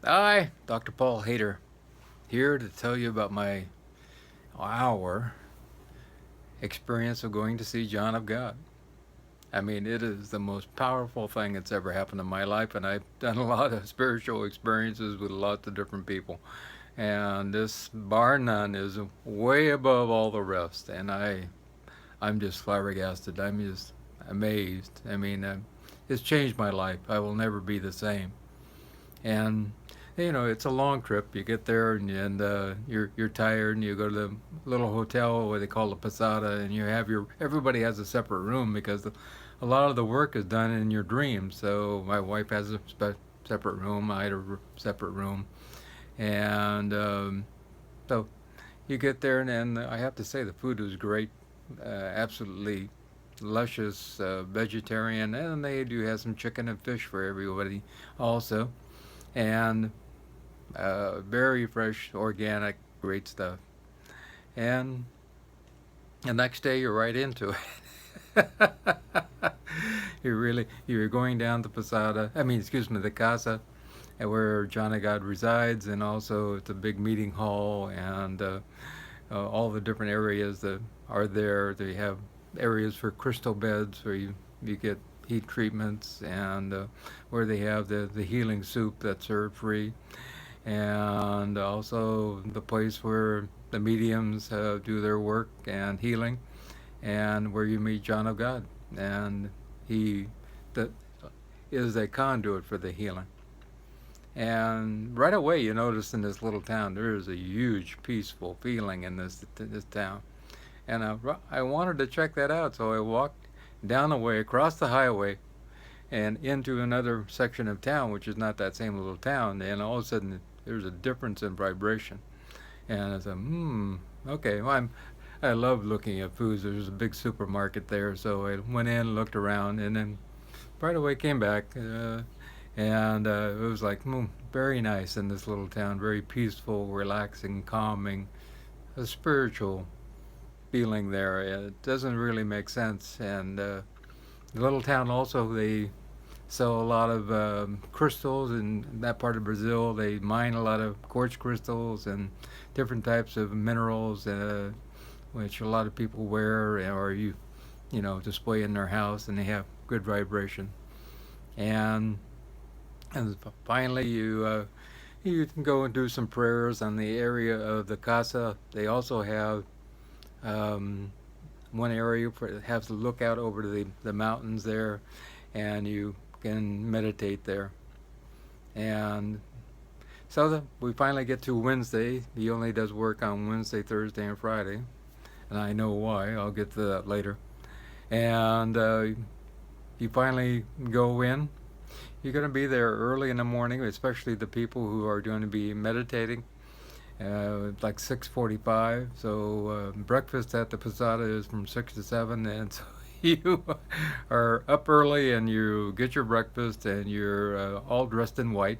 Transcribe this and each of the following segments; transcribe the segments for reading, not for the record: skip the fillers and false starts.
Hi, Dr. Paul Haider, here to tell you about our experience of going to see John of God. I mean, it is the most powerful thing that's ever happened in my life, and I've done a lot of spiritual experiences with lots of different people. And this, bar none, is way above all the rest. And I'm just flabbergasted. I'm just amazed. I mean, it's changed my life. I will never be the same. And it's a long trip. You get there and you're tired, and you go to the little hotel where they call the Posada, and you have everybody has a separate room because a lot of the work is done in your dreams. So my wife has a separate room. I had a separate room, and so you get there, and I have to say the food was great, absolutely luscious, vegetarian, and they do have some chicken and fish for everybody also, and very fresh, organic, great stuff. And the next day, you're right into it. You're going down to Posada. I mean, excuse me, the Casa, where John of God resides, and also it's a big meeting hall, and all the different areas that are there. They have areas for crystal beds where you get heat treatments, and where they have the healing soup that's served free, and also the place where the mediums do their work and healing, and where you meet John of God, and he that is a conduit for the healing. And right away, you notice in this little town there is a huge peaceful feeling in this town, and I wanted to check that out, so I walked down the way across the highway and into another section of town, which is not that same little town, and all of a sudden there's a difference in vibration. And I said, okay, well, I love looking at foods. There's a big supermarket there, so I went in, looked around, and then right away came back, and it was like, very nice in this little town, very peaceful, relaxing, calming, a spiritual feeling there. It doesn't really make sense, and the little town also, they sell a lot of crystals in that part of Brazil. They mine a lot of quartz crystals and different types of minerals, which a lot of people wear or display in their house, and they have good vibration. And and finally, you can go and do some prayers on the area of the casa. They also have um, one area that has a lookout over to the mountains there, and you can meditate there. And so we finally get to Wednesday. He only does work on Wednesday, Thursday, and Friday, and I know why. I'll get to that later. And you finally go in. You're going to be there early in the morning, especially the people who are going to be meditating, like 6:45. So breakfast at the Posada is from 6 to 7, and so you are up early and you get your breakfast, and you're all dressed in white,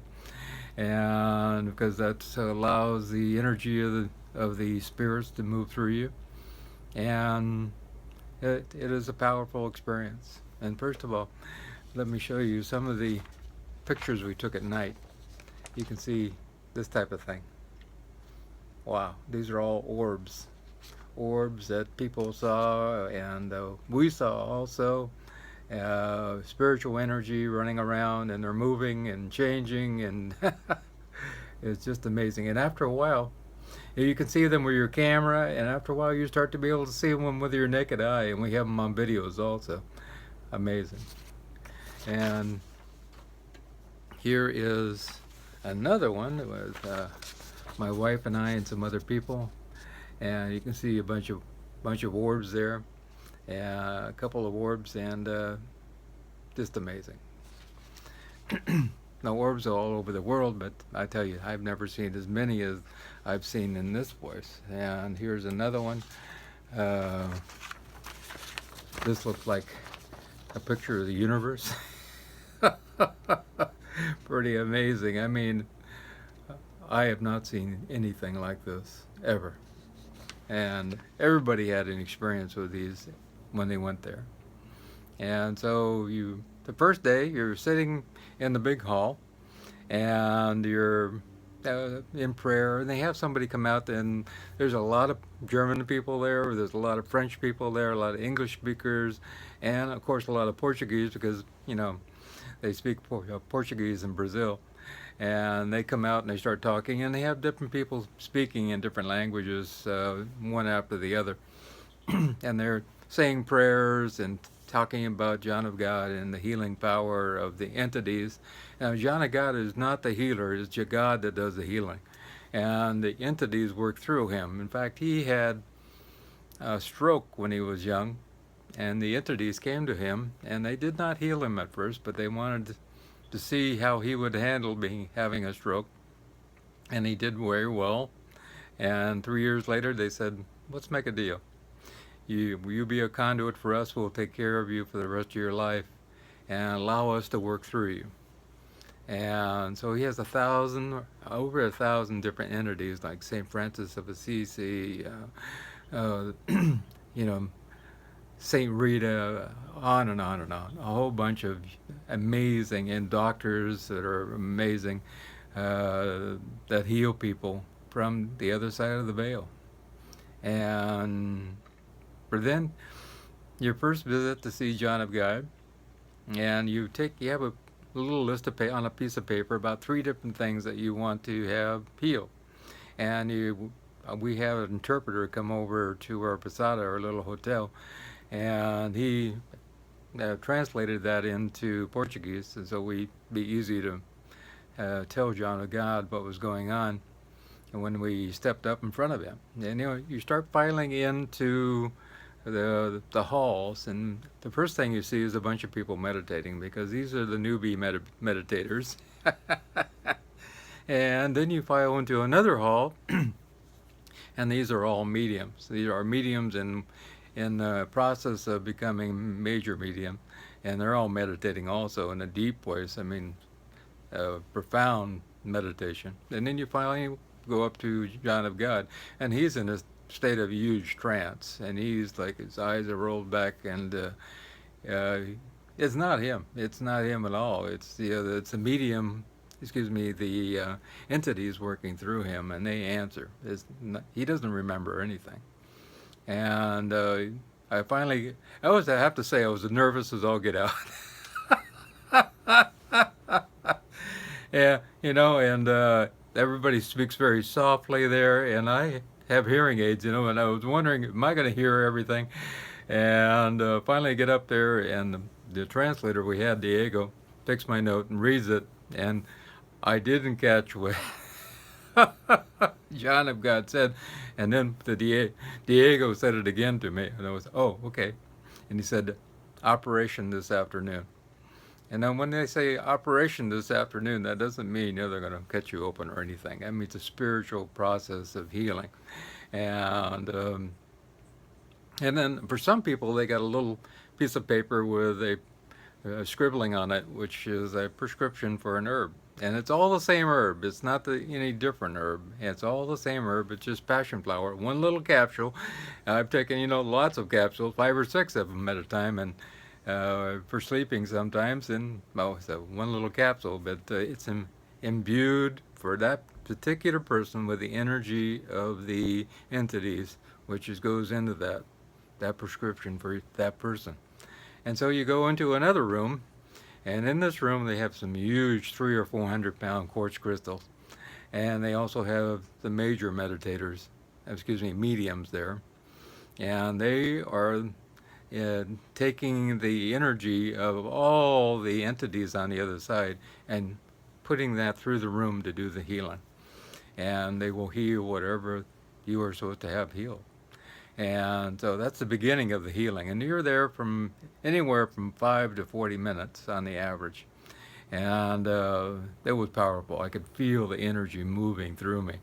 and because that allows the energy of the spirits to move through you, and it is a powerful experience. And first of all, let me show you some of the pictures we took at night. You can see this type of thing. Wow, these are all orbs that people saw, and we saw also. Spiritual energy running around, and they're moving and changing, and it's just amazing. And after a while, you can see them with your camera, and after a while you start to be able to see them with your naked eye, and we have them on videos also. Amazing. And here is another one with my wife and I and some other people, and you can see a bunch of orbs there, a couple of orbs, and just amazing. Now, orbs are all over the world, but I tell you, I've never seen as many as I've seen in this place. And here's another one. Uh, this looks like a picture of the universe. Pretty amazing. I mean, I have not seen anything like this ever. And everybody had an experience with these when they went there. And so the first day, you're sitting in the big hall, and you're in prayer, and they have somebody come out, and there's a lot of German people there, there's a lot of French people there, a lot of English speakers, and of course a lot of Portuguese, because they speak Portuguese in Brazil. And they come out and they start talking, and they have different people speaking in different languages, one after the other. And they're saying prayers and talking about John of God and the healing power of the entities. Now, John of God is not the healer, it's God that does the healing. And the entities work through him. In fact, he had a stroke when he was young, and the entities came to him, and they did not heal him at first, but they wanted to see how he would handle having a stroke, and he did very well. And 3 years later, they said, "Let's make a deal. You be a conduit for us. We'll take care of you for the rest of your life, and allow us to work through you." And so he has over 1,000 different entities, like Saint Francis of Assisi, you know, Saint Rita, on and on and on. A whole bunch of amazing, and doctors that are amazing, that heal people from the other side of the veil. And for then, your first visit to see John of God, and you have a little list on a piece of paper about 3 different things that you want to have healed. And we have an interpreter come over to our posada, our little hotel, and he translated that into Portuguese, and so we'd be easy to tell John of God what was going on. And when we stepped up in front of him, and you start filing into the halls, and the first thing you see is a bunch of people meditating, because these are the newbie meditators. And then you file into another hall, and these are all mediums. These are mediums in the process of becoming major medium, and they're all meditating also in a deep voice. I mean, profound meditation. And then you finally go up to John of God, and he's in a state of huge trance, and he's like, his eyes are rolled back, and it's not him. It's not him at all. It's it's the medium. Excuse me, the entities working through him, and they answer. He doesn't remember anything. And I have to say, I was as nervous as all get out. Yeah, and everybody speaks very softly there, and I have hearing aids, and I was wondering, am I going to hear everything? And finally I get up there, and the translator we had, Diego, takes my note and reads it, and I didn't catch what John of God said, and then Diego said it again to me, and I was, oh, okay. And he said, operation this afternoon. And then when they say operation this afternoon, that doesn't mean they're going to cut you open or anything. That means a spiritual process of healing. And then for some people, they got a little piece of paper with a scribbling on it, which is a prescription for an herb. And it's all the same herb. It's not any different herb. It's all the same herb. It's just passion flower. One little capsule. I've taken, lots of capsules, 5 or 6 of them at a time, and for sleeping sometimes. And so one little capsule, but it's imbued for that particular person with the energy of the entities, which goes into that prescription for that person. And so you go into another room, and in this room they have some huge 300 or 400 pound quartz crystals, and they also have the major mediums there, and they are taking the energy of all the entities on the other side and putting that through the room to do the healing, and they will heal whatever you are supposed to have healed. And so that's the beginning of the healing. And you're there from anywhere from 5 to 40 minutes on the average. And it was powerful. I could feel the energy moving through me.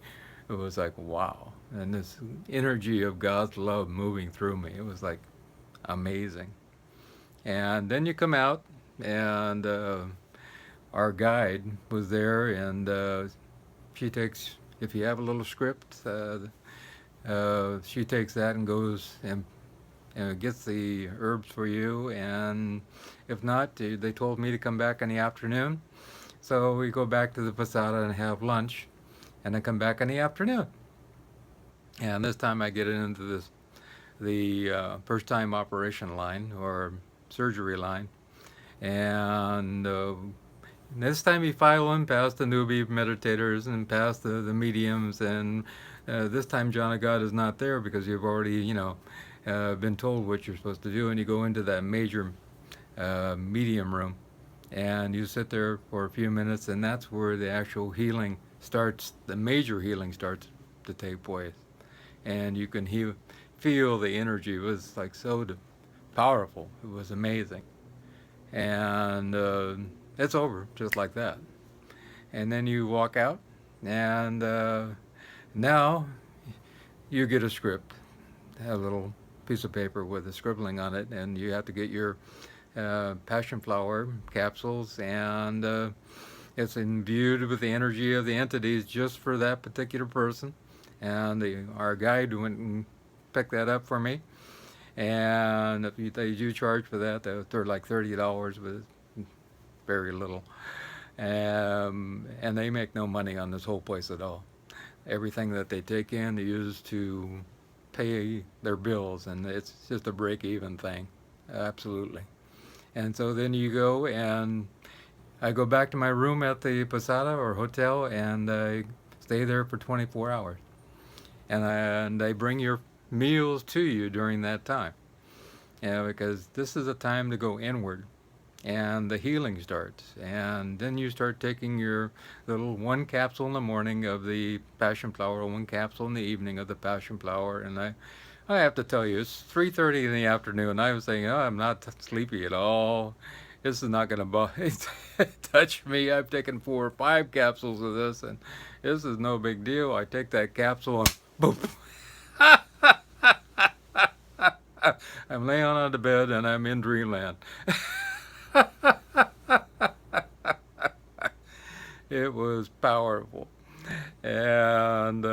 It was like, wow. And this energy of God's love moving through me. It was like amazing. And then you come out, and our guide was there, and she takes, if you have a little script, she takes that and goes and gets the herbs for you, and if not, they told me to come back in the afternoon. So we go back to the posada and have lunch, and then come back in the afternoon. And this time I get into the first time operation line or surgery line, and this time you file in past the newbie meditators and past the mediums, and this time John of God is not there because you've already, been told what you're supposed to do, and you go into that major medium room, and you sit there for a few minutes, and that's where the actual healing starts. The major healing starts to take place, and you can feel the energy. It was like so powerful. It was amazing, and it's over just like that. And then you walk out, and now you get a script, a little piece of paper with a scribbling on it, and you have to get your passion flower capsules, and it's imbued with the energy of the entities just for that particular person. And our guide went and picked that up for me, and if they do charge for that, they're like $30, but it's very little. And they make no money on this whole place at all. Everything that they take in, they use to pay their bills, and it's just a break-even thing, absolutely. And so then you go, and I go back to my room at the posada or hotel, and I stay there for 24 hours. And they bring your meals to you during that time, because this is a time to go inward, and the healing starts. And then you start taking your little one capsule in the morning of the passion flower, one capsule in the evening of the passion flower. And I have to tell you, it's 3:30 in the afternoon. I was saying, oh, I'm not sleepy at all. This is not going to touch me. I've taken 4 or 5 capsules of this, and this is no big deal. I take that capsule and boom. I'm laying on the bed and I'm in dreamland. It was powerful. And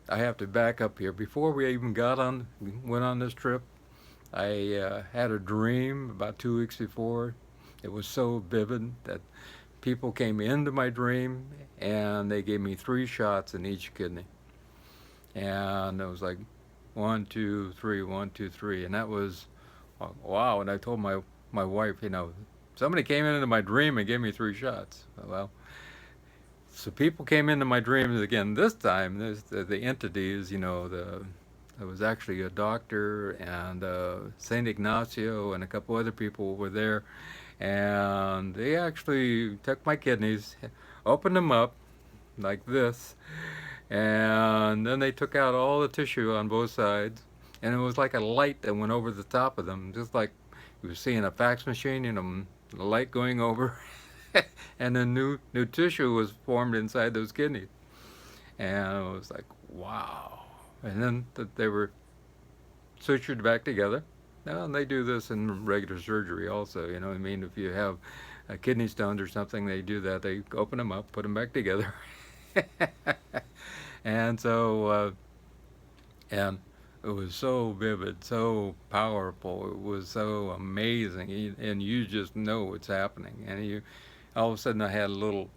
I have to back up here. Before we even went on this trip, I had a dream about 2 weeks before. It was so vivid that people came into my dream and they gave me 3 shots in each kidney. And it was like 1, 2, 3, 1, 2, 3, and that was wow. And I told my wife, somebody came into my dream and gave me 3 shots. Well, so people came into my dreams again. This time, the entities, there was actually a doctor and Saint Ignacio and a couple other people were there, and they actually took my kidneys, opened them up like this, and then they took out all the tissue on both sides, and it was like a light that went over the top of them, just like you were seeing a fax machine, the light going over, and then new tissue was formed inside those kidneys, and it was like, wow. And then they were sutured back together. Now, and they do this in regular surgery also, you know what I mean? If you have kidney stones or something, they do that. They open them up, put them back together. And so, and it was so vivid, so powerful. It was so amazing, and you just know what's happening. And all of a sudden, I had a little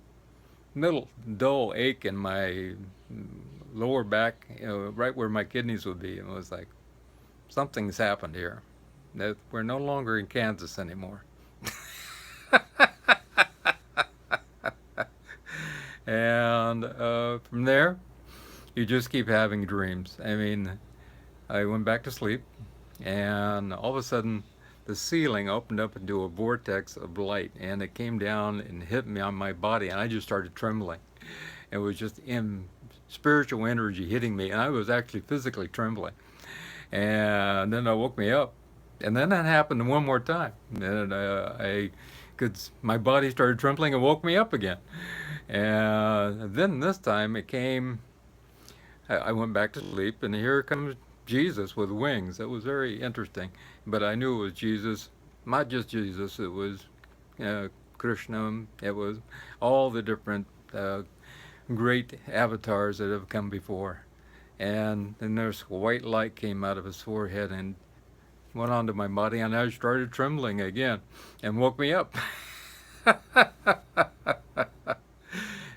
dull ache in my lower back, right where my kidneys would be. And it was like, something's happened here. That we're no longer in Kansas anymore. And from there, you just keep having dreams. I mean, I went back to sleep, and all of a sudden, the ceiling opened up into a vortex of light, and it came down and hit me on my body, and I just started trembling. It was just in spiritual energy hitting me, and I was actually physically trembling. And then it woke me up, and then that happened one more time, and my body started trembling and woke me up again. And then this time it came. I went back to sleep, and here comes Jesus with wings. It was very interesting, but I knew it was Jesus, not just Jesus. It was Krishna. It was all the different great avatars that have come before. And then this white light came out of his forehead and went onto my body, and I started trembling again and woke me up.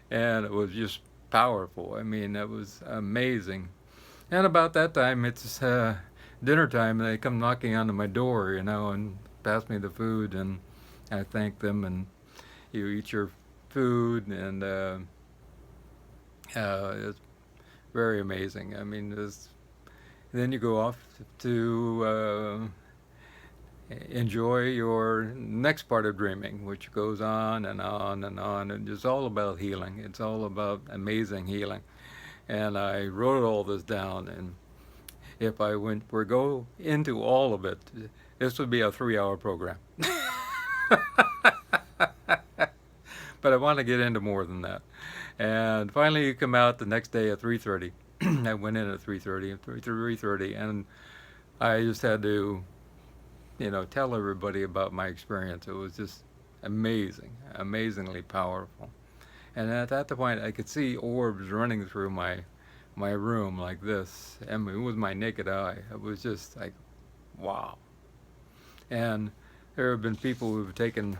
And it was just powerful. I mean, it was amazing. And about that time, it's dinner time, and they come knocking onto my door, and pass me the food, and I thank them, and you eat your food, and it's very amazing. I mean, then you go off to enjoy your next part of dreaming, which goes on and on and on, and it's all about healing. It's all about amazing healing. And I wrote all this down, and if I were go into all of it, this would be a 3-hour program. But I want to get into more than that. And finally, you come out the next day at 3:30. I went in at 3:30, and I just had to, tell everybody about my experience. It was just amazing, amazingly powerful. And at that point, I could see orbs running through my room like this. I mean, with my naked eye, it was just like, wow. And there have been people who've taken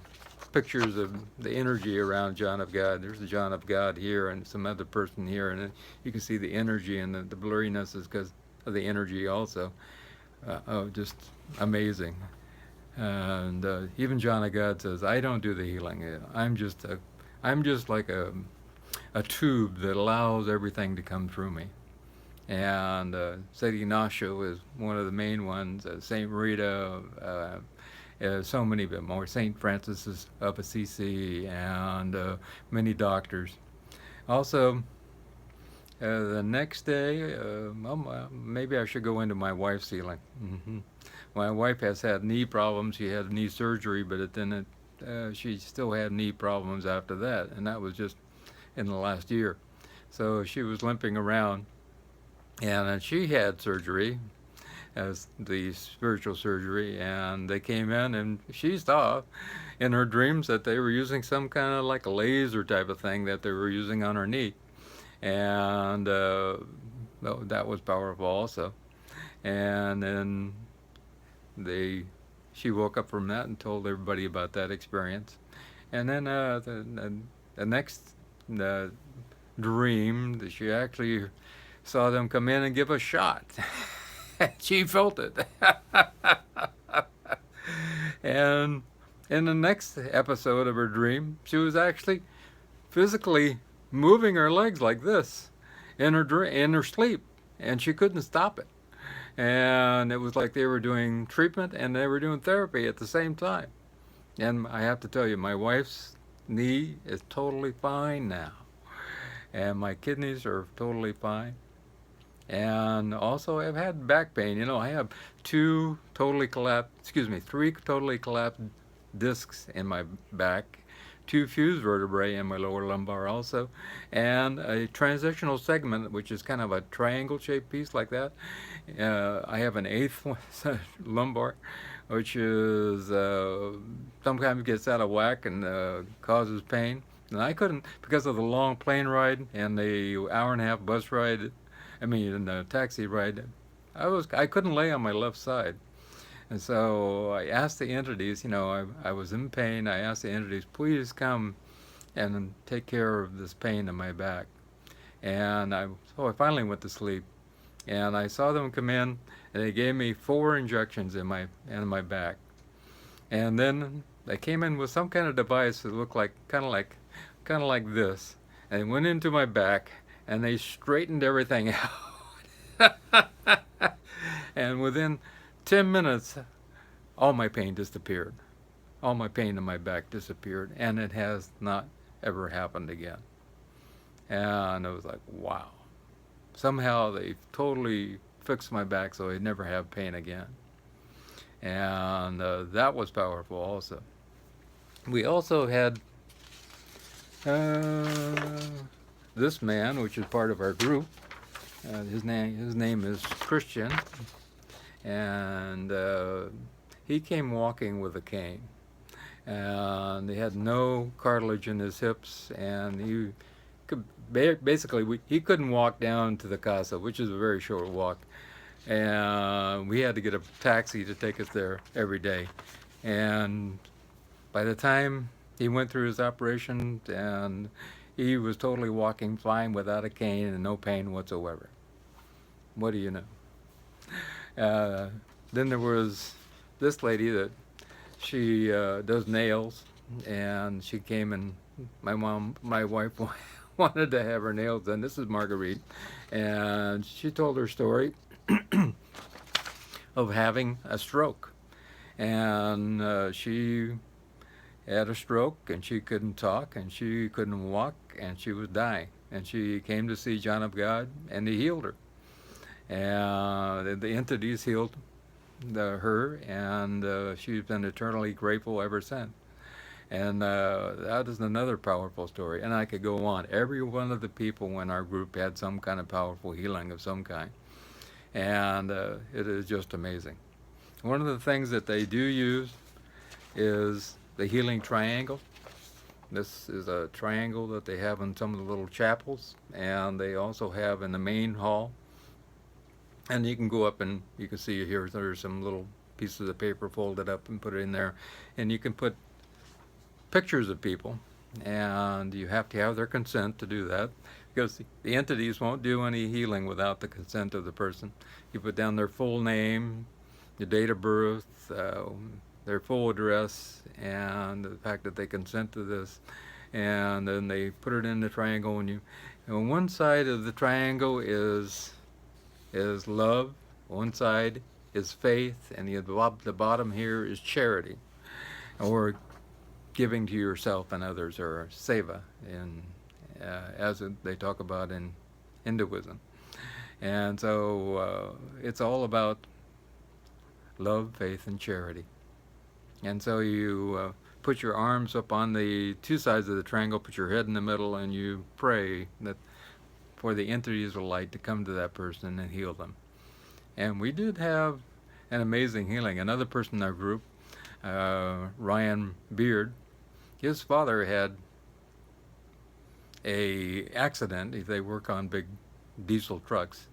pictures of the energy around John of God. There's a John of God here and some other person here, and you can see the energy, and the blurriness is because of the energy also. Just amazing. And even John of God says, "I don't do the healing. I'm just like a tube that allows everything to come through me." And Saint Ignacio is one of the main ones. Saint Rita. So many of them, or St. Francis of Assisi, and many doctors. Also, the next day, maybe I should go into my wife's healing. My wife has had knee problems. She had knee surgery, but then she still had knee problems after that, and that was just in the last year. So she was limping around, and she had surgery, as the spiritual surgery, and they came in, and she saw in her dreams that they were using some kind of like a laser type of thing that they were using on her knee, and that was powerful also. And then she woke up from that and told everybody about that experience. And then the next dream, that she actually saw them come in and give a shot. She felt it. And in the next episode of her dream, she was actually physically moving her legs like this in her sleep, and she couldn't stop it. And it was like they were doing treatment and they were doing therapy at the same time. And I have to tell you, my wife's knee is totally fine now, and my kidneys are totally fine. And also, I've had back pain. I have three totally collapsed discs in my back, 2 fused vertebrae in my lower lumbar also, and a transitional segment, which is kind of a triangle-shaped piece like that. I have an 8th lumbar, which is sometimes gets out of whack and causes pain. And I couldn't, because of the long plane ride and the hour-and-a-half bus ride, the taxi ride, I couldn't lay on my left side. And so I asked the entities, I was in pain. I asked the entities, please come and take care of this pain in my back. And so I finally went to sleep. And I saw them come in, and they gave me 4 injections in my back. And then they came in with some kind of device that looked like kind of like this, and went into my back, and they straightened everything out. And within 10 minutes, all my pain disappeared. All my pain in my back disappeared, and it has not ever happened again. And it was like, wow. Somehow they totally fixed my back so I'd never have pain again. And that was powerful also. We also had this man, which is part of our group. His name is Christian, and he came walking with a cane, and he had no cartilage in his hips, and he could he couldn't walk down to the casa, which is a very short walk, and we had to get a taxi to take us there every day. And by the time He went through his operation and he was totally walking fine without a cane and no pain whatsoever. What do you know? Uh, then there was this lady that she does nails, and she came and my wife wanted to have her nails done. This is Marguerite, and she told her story of having a stroke, and she had a stroke, and she couldn't talk, and she couldn't walk, and she was dying, and she came to see John of God, and he healed her, and the entities healed her, and she's been eternally grateful ever since. And that is another powerful story. And I could go on. Every one of the people in our group had some kind of powerful healing of some kind. And it is just amazing. One of the things that they do use is the healing triangle. This is a triangle that they have in some of the little chapels, and they also have in the main hall. And you can go up and you can see here there's some little pieces of paper folded up and put it in there, and you can put pictures of people, and you have to have their consent to do that, because the entities won't do any healing without the consent of the person. You put down their full name, the date of birth, their full address, and the fact that they consent to this, and then they put it in the triangle. And on one side of the triangle is love, one side is faith, and the bottom here is charity, or giving to yourself and others, or seva, as they talk about in Hinduism. And so it's all about love, faith, and charity. And so you put your arms up on the two sides of the triangle, put your head in the middle, and you pray that for the entities of light to come to that person and heal them. And we did have an amazing healing. Another person in our group, Ryan Beard, his father had a accident. They work on big diesel trucks.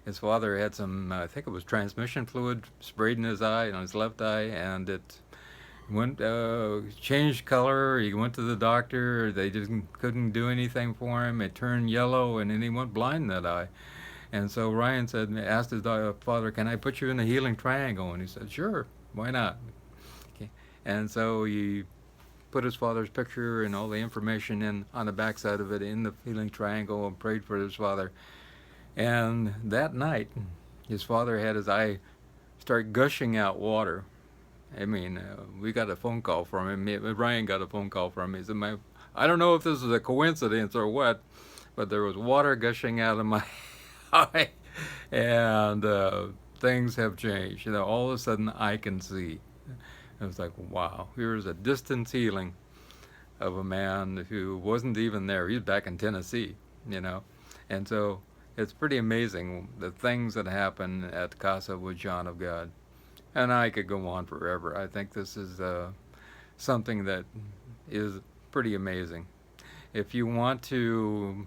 His father had some, I think it was transmission fluid sprayed in his eye, on his left eye, and it went changed color. He went to the doctor. They couldn't do anything for him. It turned yellow, and then he went blind in that eye. And so Ryan asked his father, "Can I put you in the healing triangle?" And he said, "Sure, why not?" Okay. And so he put his father's picture and all the information in on the backside of it in the healing triangle, and prayed for his father. And that night, his father had his eye start gushing out water. I mean, we got a phone call from him. Ryan got a phone call from him. He said, I don't know if this is a coincidence or what, but there was water gushing out of my eye, and things have changed. All of a sudden I can see. It was like, wow, here's a distance healing of a man who wasn't even there. He's back in Tennessee, And so it's pretty amazing the things that happen at Casa with John of God. And I could go on forever. I think this is something that is pretty amazing. If you want to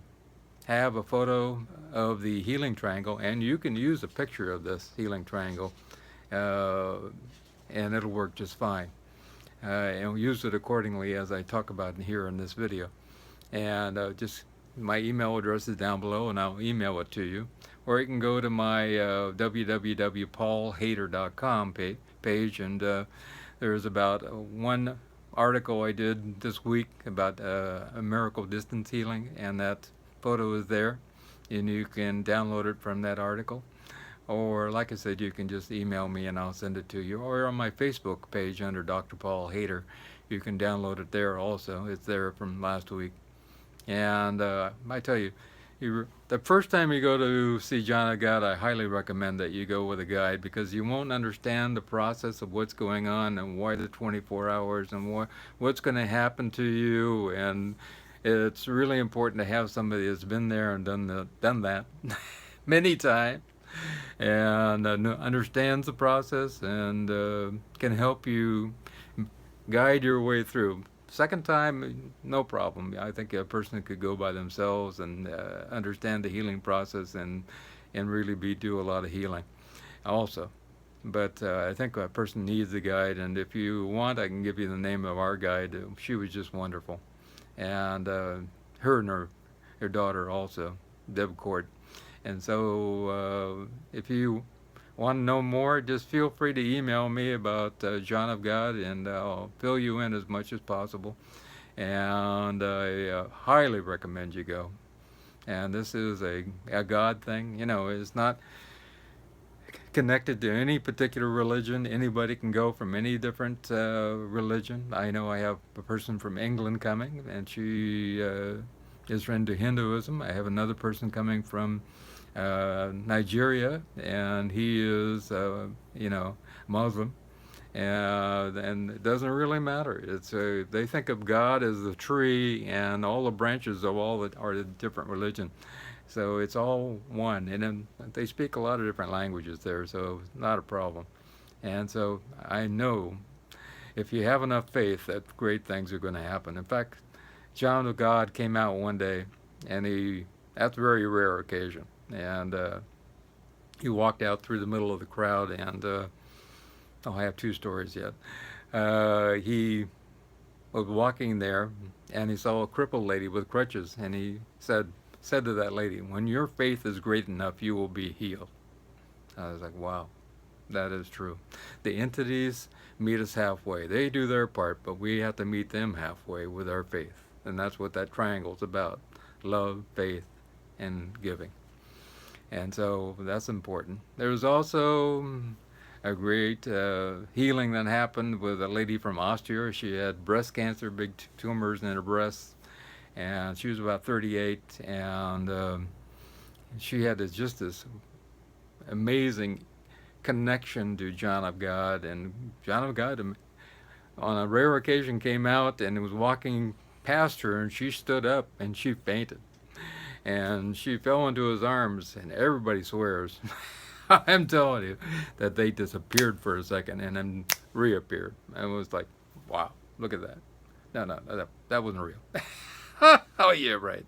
have a photo of the healing triangle, and you can use a picture of this healing triangle, and it'll work just fine. And we'll use it accordingly as I talk about here in this video. And just my email address is down below, and I'll email it to you. Or you can go to my www.paulhaider.com page, and there's about one article I did this week about a miracle distance healing, and that photo is there, and you can download it from that article. Or, like I said, you can just email me and I'll send it to you. Or on my Facebook page under Dr. Paul Haider, you can download it there also. It's there from last week. And I tell you, the first time you go to see John of God, I highly recommend that you go with a guide, because you won't understand the process of what's going on and why the 24 hours and what's going to happen to you. And it's really important to have somebody that's been there and done that many times, and understands the process, and can help you guide your way through. Second time, no problem. I think a person could go by themselves and understand the healing process and really do a lot of healing also. But I think a person needs a guide, and if you want, I can give you the name of our guide. She was just wonderful, and her and her daughter also, Deb Court. And so, if you want to know more, just feel free to email me about John of God, and I'll fill you in as much as possible. And I highly recommend you go. And this is a God thing. You know, it's not connected to any particular religion. Anybody can go from any different religion. I know I have a person from England coming, and she is into Hinduism. I have another person coming from Nigeria, and he is, Muslim. And it doesn't really matter. It's they think of God as the tree, and all the branches of all that are the different religion. So it's all one, and then they speak a lot of different languages there, so it's not a problem. And so I know if you have enough faith that great things are going to happen. In fact, John of God came out one day, and that's a very rare occasion, and he walked out through the middle of the crowd, and I have two stories yet. He was walking there, and he saw a crippled lady with crutches, and he said to that lady, "When your faith is great enough, you will be healed." I was like, wow, that is true. The entities meet us halfway. They do their part, but we have to meet them halfway with our faith. And that's what that triangle's about: love, faith, and giving. And so that's important. There's also a great healing that happened with a lady from Austria. She had breast cancer, big tumors in her breasts, and she was about 38, and she had just this amazing connection to John of God. And John of God, on a rare occasion, came out and was walking past her, and she stood up and she fainted, and she fell into his arms, and everybody swears I'm telling you that they disappeared for a second and then reappeared. And it was like, wow, look at that. No, that wasn't real. Oh, yeah, right.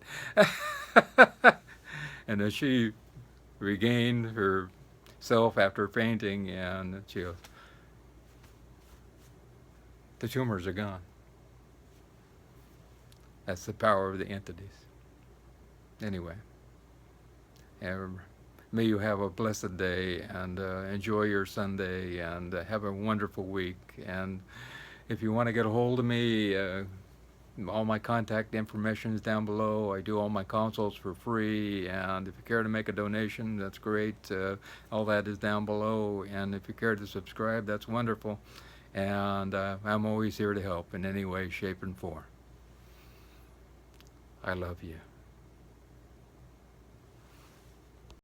And then she regained herself after fainting, and she goes, the tumors are gone. That's the power of the entities. Anyway, may you have a blessed day, and enjoy your Sunday, and have a wonderful week. And if you want to get a hold of me, all my contact information is down below. I do all my consults for free, and if you care to make a donation, that's great. All that is down below, and if you care to subscribe, that's wonderful. And I'm always here to help in any way, shape, and form. I love you.